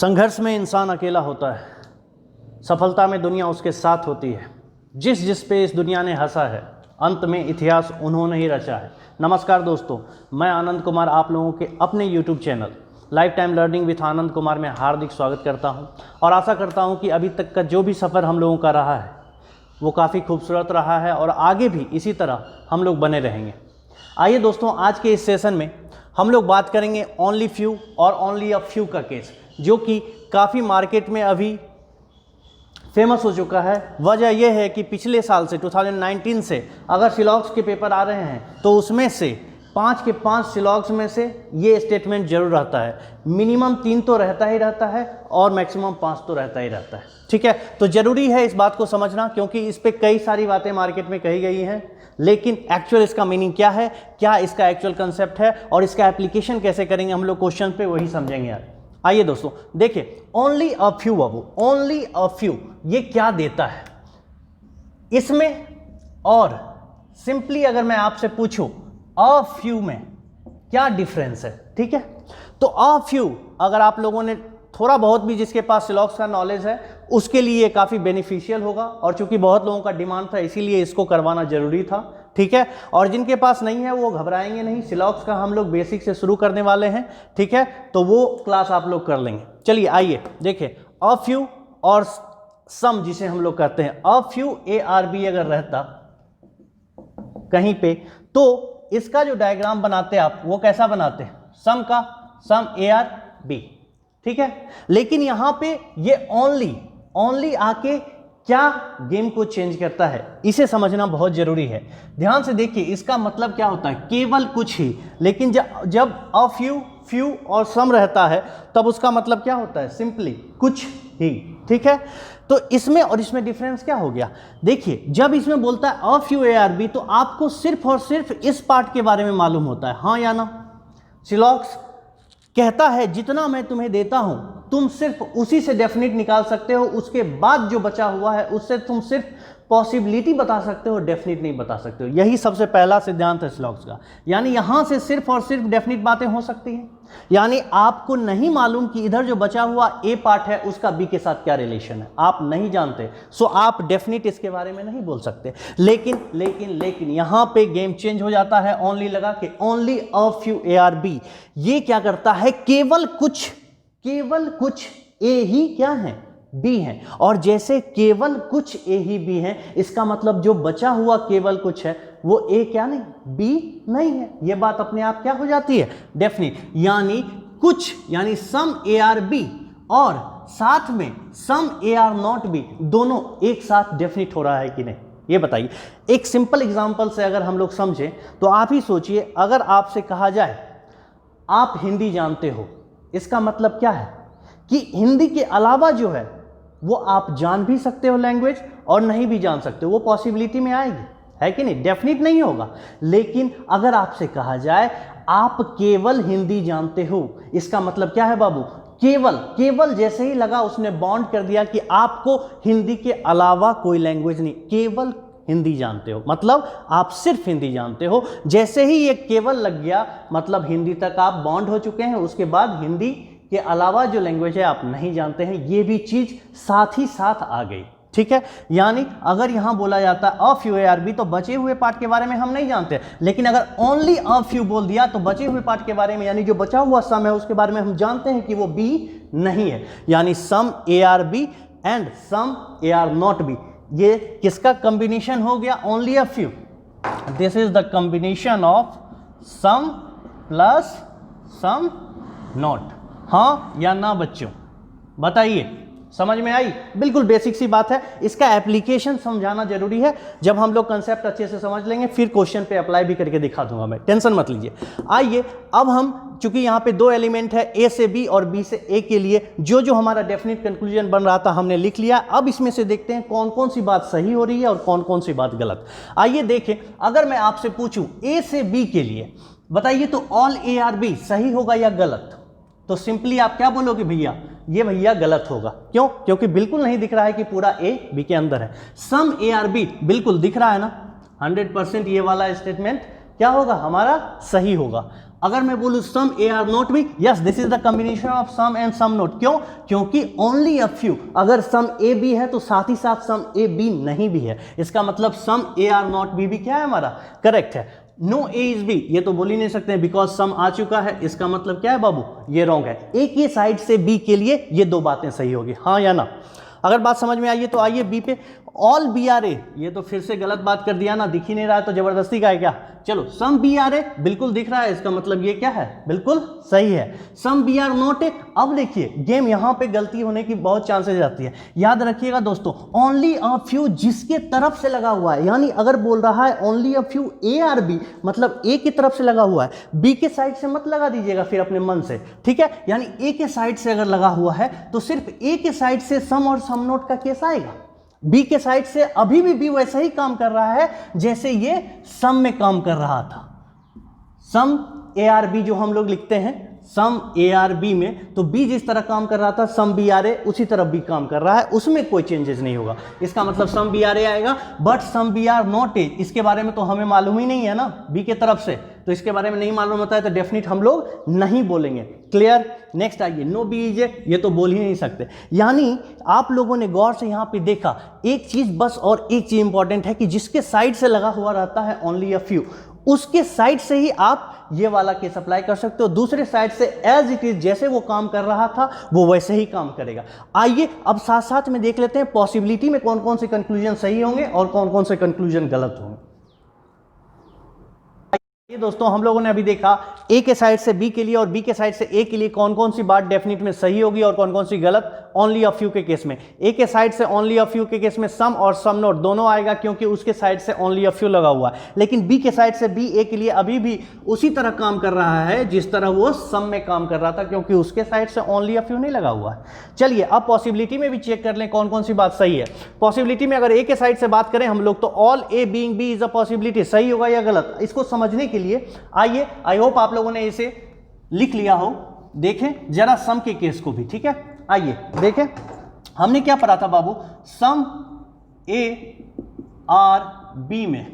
संघर्ष में इंसान अकेला होता है, सफलता में दुनिया उसके साथ होती है। जिस जिस पे इस दुनिया ने हंसा है, अंत में इतिहास उन्होंने ही रचा है। नमस्कार दोस्तों, मैं आनंद कुमार आप लोगों के अपने YouTube channel lifetime learning with Anand Kumar में हार्दिक स्वागत करता हूं और आशा करता हूं कि अभी तक का जो भी सफ़र हम लोगों का रहा है वो काफ़ी खूबसूरत रहा है और आगे भी इसी तरह हम लोग बने रहेंगे। आइए दोस्तों, आज के इस सेशन में हम लोग बात करेंगे ओनली फ्यू और ओनली अ फ्यू का केस, जो कि काफ़ी मार्केट में अभी फेमस हो चुका है। वजह यह है कि पिछले साल से 2019 से अगर सिलॉक्स के पेपर आ रहे हैं तो उसमें से 5 के 5 सिलॉक्स में से ये स्टेटमेंट जरूर रहता है। मिनिमम 3 तो रहता ही रहता है और मैक्सिमम 5 तो रहता ही रहता है। ठीक है, तो ज़रूरी है इस बात को समझना, क्योंकि इस पर कई सारी बातें मार्केट में कही गई हैं, लेकिन एक्चुअल इसका मीनिंग क्या है, क्या इसका एक्चुअल कंसेप्ट है और इसका एप्लीकेशन कैसे करेंगे हम लोग क्वेश्चन पे, वही समझेंगे यार। आइए दोस्तों देखिए, only a few Babu, only a few ये क्या देता है इसमें, और सिंपली अगर मैं आपसे पूछूं अ फ्यू में क्या डिफरेंस है। ठीक है, तो अ फ्यू अगर आप लोगों ने थोड़ा बहुत भी, जिसके पास सिलॉक्स का नॉलेज है उसके लिए काफ़ी बेनिफिशियल होगा, और चूंकि बहुत लोगों का डिमांड था इसीलिए इसको करवाना जरूरी था। ठीक है, और जिनके पास नहीं है वो घबराएंगे नहीं, सिलॉक्स का हम लोग बेसिक से शुरू करने वाले हैं। ठीक है, तो वो क्लास आप लोग कर लेंगे। चलिए आइए देखिए, अ फ्यू और सम जिसे हम लोग कहते हैं, अ फ्यू ARB अगर रहता कहीं पे तो इसका जो डायग्राम बनाते आप वो कैसा बनाते हैं, सम का, सम ARB। ठीक है, लेकिन यहां पे ये ओनली आके क्या गेम को चेंज करता है, इसे समझना बहुत जरूरी है। ध्यान से देखिए, इसका मतलब क्या होता है, केवल कुछ ही। लेकिन जब अ फ्यू और सम रहता है तब उसका मतलब क्या होता है, सिंपली कुछ ही। ठीक है, तो इसमें और इसमें डिफरेंस क्या हो गया, देखिए जब इसमें बोलता है अ फ्यू ARB तो आपको सिर्फ और सिर्फ इस पार्ट के बारे में मालूम होता है, हाँ या ना। सिलॉक्स कहता है जितना मैं तुम्हें देता हूं तुम सिर्फ उसी से डेफिनेट निकाल सकते हो, उसके बाद जो बचा हुआ है उससे तुम सिर्फ पॉसिबिलिटी बता सकते हो, डेफिनेट नहीं बता सकते हो। यही सबसे पहला सिद्धांत है सिलॉक्स का, यानी यहां से सिर्फ और सिर्फ डेफिनेट बातें हो सकती हैं। यानी आपको नहीं मालूम कि इधर जो बचा हुआ A पार्ट है उसका B के साथ क्या रिलेशन है, आप नहीं जानते, सो आप डेफिनेट इसके बारे में नहीं बोल सकते। लेकिन यहां पे गेम चेंज हो जाता है, ओनली लगा के ओनली अ फ्यू ARB ये क्या करता है, केवल कुछ A ही क्या है, B है, और जैसे केवल कुछ A ही B है, इसका मतलब जो बचा हुआ केवल कुछ है वो A क्या नहीं, B नहीं है। ये बात अपने आप क्या हो जाती है, डेफिनेट। यानी कुछ यानी सम ARB और साथ में सम AR0B दोनों एक साथ डेफिनेट हो रहा है कि नहीं, ये बताइए। एक सिंपल एग्जांपल से अगर हम लोग समझें तो आप ही सोचिए, अगर आपसे कहा जाए आप हिंदी जानते हो, इसका मतलब क्या है कि हिंदी के अलावा जो है वो आप जान भी सकते हो लैंग्वेज और नहीं भी जान सकते हो, वो पॉसिबिलिटी में आएगी, है कि नहीं, डेफिनेट नहीं होगा। लेकिन अगर आपसे कहा जाए आप केवल हिंदी जानते हो, इसका मतलब क्या है बाबू, केवल जैसे ही लगा उसने बॉन्ड कर दिया कि आपको हिंदी के अलावा कोई लैंग्वेज नहीं, केवल हिंदी जानते हो, मतलब आप सिर्फ हिंदी जानते हो। जैसे ही ये केवल लग गया मतलब हिंदी तक आप बॉन्ड हो चुके हैं, उसके बाद हिंदी के अलावा जो लैंग्वेज है आप नहीं जानते हैं, ये भी चीज साथ ही साथ आ गई। ठीक है, यानी अगर यहां बोला जाता है अ फ्यू ARB तो बचे हुए पार्ट के बारे में हम नहीं जानते, लेकिन अगर ओनली अ फ्यू बोल दिया तो बचे हुए पार्ट के बारे में, यानी जो बचा हुआ सम है उसके बारे में हम जानते हैं कि वो B नहीं है। यानी सम ARB एंड सम AR0B ये किसका कॉम्बिनेशन हो गया, only a few. This is the combination of some plus some not. हाँ या ना बच्चों, बताइए, समझ में आई? बिल्कुल बेसिक सी बात है, इसका एप्लीकेशन समझाना जरूरी है। जब हम लोग कंसेप्ट अच्छे से समझ लेंगे फिर क्वेश्चन पे अप्लाई भी करके दिखा दूंगा मैं, टेंशन मत लीजिए। आइए अब हम, चूंकि यहाँ पे 2 एलिमेंट है, A से B और B से A के लिए जो हमारा डेफिनेट कंक्लूजन बन रहा था हमने लिख लिया। अब इसमें से देखते हैं कौन कौन सी बात सही हो रही है और कौन कौन सी बात गलत। आइए देखें, अगर मैं आपसे पूछूं A से B के लिए बताइए तो ऑल ARB सही होगा या गलत, तो सिंपली आप क्या बोलोगे, भैया ये भैया गलत होगा। क्यों? क्योंकि बिल्कुल नहीं दिख रहा है कि पूरा A B के अंदर है। सम ARB बिल्कुल दिख रहा है ना, 100% ये वाला स्टेटमेंट क्या होगा, हमारा सही होगा। अगर मैं बोलूं some A are not B, yes this is the combination of some and some not. क्यों? क्योंकि ओनली अ फ्यू, अगर सम ए बी है तो साथ ही साथ सम ए बी नहीं भी है, इसका मतलब सम ए आर नॉट बी भी क्या है हमारा, करेक्ट है। नो ए इज बी, ये तो बोल ही नहीं सकते बिकॉज सम आ चुका है, इसका मतलब क्या है बाबू, ये रॉन्ग है। ए के साइड से बी के लिए ये दो बातें सही होगी, हाँ या ना। अगर बात समझ में आई है तो आइए बी पे, ऑल बी आर ए, ये तो फिर से गलत बात कर दिया ना, दिख ही नहीं रहा है तो जबरदस्ती का है क्या। चलो सम बी आर ए बिल्कुल दिख रहा है, इसका मतलब ये क्या है, बिल्कुल सही है। Some B are not A, अब देखिए गेम यहां पे गलती होने की बहुत चांसेस आती है, याद रखिएगा दोस्तों, ओनली अ फ्यू जिसके तरफ से लगा हुआ है, यानी अगर बोल रहा है only a few A are B, मतलब ए की तरफ से लगा हुआ है, बी के साइड से मत लगा दीजिएगा फिर अपने मन से, ठीक है। यानी ए के साइड से अगर लगा हुआ है तो सिर्फ ए के साइड से सम और सम नोट का केस आएगा, बी के साइड से अभी भी बी वैसा ही काम कर रहा है जैसे ये सम में काम कर रहा था। सम ए आर बी जो हम लोग लिखते हैं सम ए आर बी में, तो बी जिस तरह काम कर रहा था सम बी आर ए उसी तरह बी काम कर रहा है, उसमें कोई चेंजेस नहीं होगा। इसका मतलब सम बी आर ए आएगा, but some B are not A, इसके बारे में तो हमें मालूम ही नहीं है ना बी के तरफ से, तो इसके बारे में नहीं मालूम होता है तो डेफिनेट हम लोग नहीं बोलेंगे। क्लियर? नेक्स्ट आइए, नो बी इज ए, ये तो बोल ही नहीं सकते। यानी आप लोगों ने गौर से यहाँ पे देखा एक चीज बस, और एक चीज इंपॉर्टेंट है कि जिसके साइड से लगा हुआ रहता है ओनली अ फ्यू, उसके साइड से ही आप ये वाला केस अप्लाई कर सकते हो, दूसरे साइड से एज इट इज जैसे वो काम कर रहा था वो वैसे ही काम करेगा। आइए अब साथ साथ में देख लेते हैं पॉसिबिलिटी में कौन कौन से कंक्लूजन सही होंगे और कौन कौन से कंक्लूजन गलत होंगे। ये दोस्तों हम लोगों ने अभी देखा ए के साइड से बी के लिए और बी के साइड से ए के लिए कौन कौन सी बात डेफिनेट में सही होगी और कौन कौन सी गलत। ओनली अ फ्यू के केस में, ए के साइड से ओनली अ फ्यू के केस में सम और सम नोट दोनों आएगा क्योंकि उसके साइड से ओनली अ फ्यू लगा हुआ है, लेकिन बी के साइड से बी ए के लिए अभी भी उसी तरह काम कर रहा है जिस तरह वो सम में काम कर रहा था क्योंकि उसके साइड से ओनली अ फ्यू नहीं लगा हुआ है। चलिए अब पॉसिबिलिटी में भी चेक कर लें कौन कौन सी बात सही है। पॉसिबिलिटी में अगर ए के साइड से बात करें हम लोग तो all A being B is a possibility, सही होगा या गलत, इसको समझने के लिए आइए, आई होप आप लोगों ने इसे लिख लिया हो, देखें जरा सम के केस को भी, ठीक है। आइए देखें हमने क्या पढ़ा था बाबू, सम ए आर बी में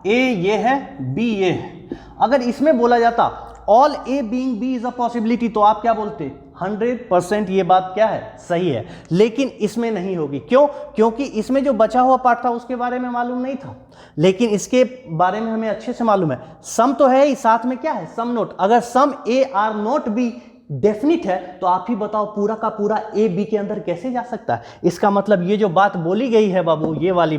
ए ये है बी ये है, अगर इसमें बोला जाता all A being B is a possibility तो आप क्या बोलते, 100% ये बात क्या है, सही है। लेकिन इसमें नहीं होगी, क्यों? क्योंकि इसमें जो बचा हुआ पार्ट था उसके बारे में मालूम नहीं था, लेकिन इसके बारे में हमें अच्छे से मालूम है। सम तो है ही, साथ में क्या है, सम नोट। अगर some A are not B definite है तो आप ही बताओ पूरा का पूरा ए बी के अंदर कैसे जा सकता है। इसका मतलब ये जो बात बोली गई है बाबू, ये वाली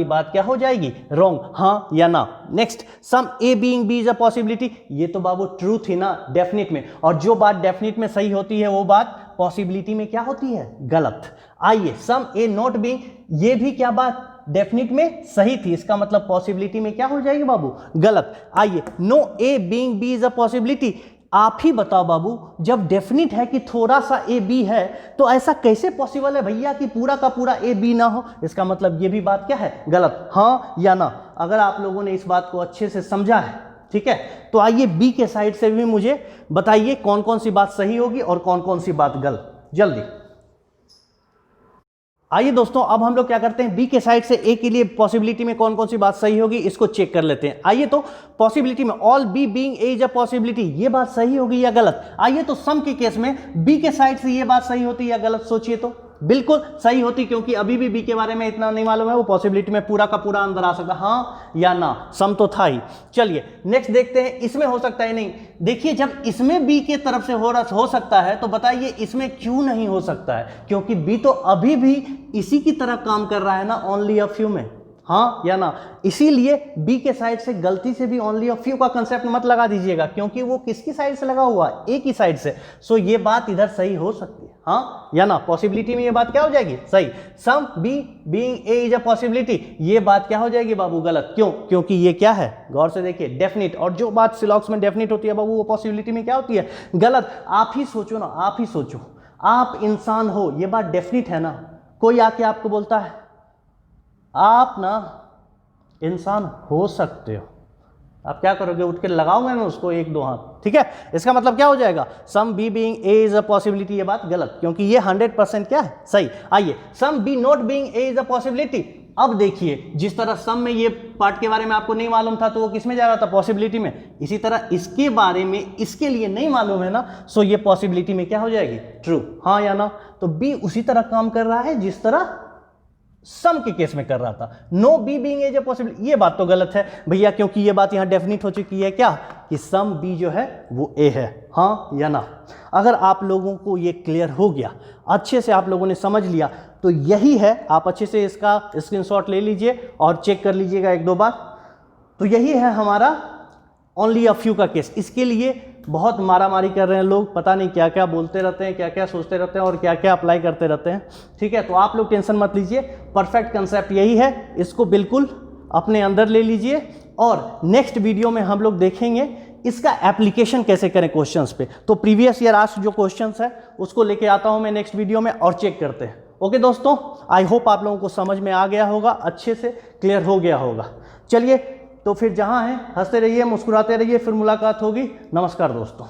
बात क्या हो जाएगी, रॉन्ग, हाँ या ना। Next, some A being B is a possibility, ये तो बाबू ट्रू थी ना डेफिनिट में, और जो बात डेफिनिट में सही होती है वो बात पॉसिबिलिटी में क्या होती है, गलत। आइए, सम ए नॉट बीइंग, ये भी क्या बात डेफिनिट में सही थी, इसका मतलब पॉसिबिलिटी में क्या हो जाएगी बाबू, गलत। आइए, no A being B is a possibility, आप ही बताओ बाबू, जब डेफिनिट है कि थोड़ा सा ए बी है तो ऐसा कैसे पॉसिबल है भैया कि पूरा का पूरा ए बी ना हो, इसका मतलब ये भी बात क्या है, गलत, हाँ या ना। अगर आप लोगों ने इस बात को अच्छे से समझा है, ठीक है, तो आइए बी के साइड से भी मुझे बताइए कौन कौन सी बात सही होगी और कौन कौन सी बात गलत, जल्दी। आइए दोस्तों अब हम लोग क्या करते हैं, बी के साइड से ए के लिए पॉसिबिलिटी में कौन कौन सी बात सही होगी इसको चेक कर लेते हैं। आइए, तो पॉसिबिलिटी में all B being A is a possibility, ये बात सही होगी या गलत। आइए, तो सम के केस में बी के साइड से ये बात सही होती है या गलत, सोचिए तो। बिल्कुल सही होती, क्योंकि अभी भी बी के बारे में इतना नहीं मालूम है, वो पॉसिबिलिटी में पूरा का पूरा अंदर आ सकता, हाँ या ना, सम तो था ही। चलिए नेक्स्ट देखते हैं, इसमें हो सकता है नहीं। देखिए जब इसमें बी के तरफ से हो सकता है तो बताइए इसमें क्यों नहीं हो सकता है, क्योंकि बी तो अभी भी इसी की तरह काम कर रहा है ना, ओनली अ फ्यू में, हाँ या ना। इसीलिए बी के साइड से गलती से भी ओनली अ फ्यू का कंसेप्ट मत लगा दीजिएगा, क्योंकि वो किसकी साइड से लगा हुआ है, ए की साइड से। सो ये बात इधर सही हो सकती है, हाँ या ना। पॉसिबिलिटी में ये बात क्या हो जाएगी, सही। Some B being A is a possibility, ये बात क्या हो जाएगी बाबू, गलत। क्यों? क्योंकि ये क्या है, गौर से देखिए, डेफिनिट, और जो बात सिलॉक्स में डेफिनिट होती है बाबू वो पॉसिबिलिटी में क्या होती है, गलत। आप ही सोचो ना, आप ही सोचो, आप इंसान हो, ये बात डेफिनिट है ना। कोई आके आपको बोलता है आप ना इंसान हो सकते हो, आप क्या करोगे, उठ के लगाओगे ना उसको एक दो हाथ, ठीक है। इसका मतलब क्या हो जाएगा, some B being A is a possibility, ये बात गलत, क्योंकि ये 100% क्या है, सही। आइए, some B not being A is a possibility, अब देखिए, जिस तरह सम में ये पार्ट के बारे में आपको नहीं मालूम था तो वो किस में जा रहा था, पॉसिबिलिटी में। इसी तरह इसके बारे में इसके लिए नहीं मालूम है ना, सो ये पॉसिबिलिटी में क्या हो जाएगी, ट्रू, हाँ या ना। तो बी उसी तरह काम कर रहा है जिस तरह सम के केस में कर रहा था। No B being as a possibility, ये बात तो गलत है भैया, क्योंकि ये बात यहां डेफिनिट हो चुकी है क्या, कि सम बी जो है वो ए है, हाँ या ना। अगर आप लोगों को ये क्लियर हो गया, अच्छे से आप लोगों ने समझ लिया, तो यही है। आप अच्छे से इसका स्क्रीनशॉट ले लीजिए और चेक कर लीजिएगा एक दो बार। तो यही है हमारा ओनली अ फ्यू का केस। इसके लिए बहुत मारामारी कर रहे हैं लोग, पता नहीं क्या क्या बोलते रहते हैं, क्या क्या सोचते रहते हैं और क्या क्या अप्लाई करते रहते हैं, ठीक है। तो आप लोग टेंशन मत लीजिए, परफेक्ट कंसेप्ट यही है, इसको बिल्कुल अपने अंदर ले लीजिए। और नेक्स्ट वीडियो में हम लोग देखेंगे इसका एप्लीकेशन कैसे करें क्वेश्चंस पे। तो प्रीवियस ईयर आस्क्ड जो क्वेश्चंस है उसको लेके आता हूं मैं नेक्स्ट वीडियो में और चेक करते हैं। ओके दोस्तों, आई होप आप लोगों को समझ में आ गया होगा, अच्छे से क्लियर हो गया होगा। चलिए, तो फिर जहां हैं हंसते रहिए, मुस्कुराते रहिए, फिर मुलाकात होगी। नमस्कार दोस्तों।